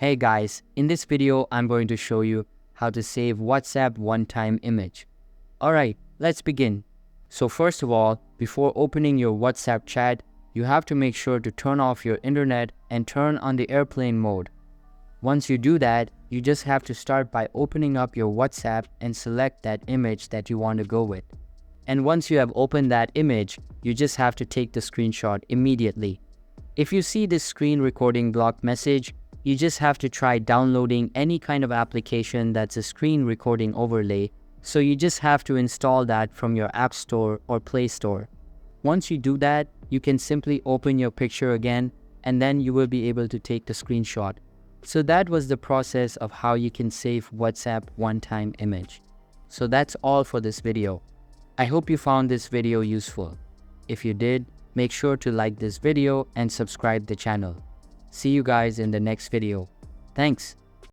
Hey guys, in this video, I'm going to show you how to save WhatsApp one-time image. Alright, let's begin. So first of all, before opening your WhatsApp chat, you have to make sure to turn off your internet and turn on the airplane mode. Once you do that, you just have to start by opening up your WhatsApp and select that image that you want to go with. And once you have opened that image, you just have to take the screenshot immediately. If you see this screen recording block message, you just have to try downloading any kind of application that's a screen recording overlay. So you just have to install that from your App Store or Play Store. Once you do that, you can simply open your picture again and then you will be able to take the screenshot. So that was the process of how you can save WhatsApp one-time image. So that's all for this video. I hope you found this video useful. If you did, make sure to like this video and subscribe the channel. See you guys in the next video. Thanks.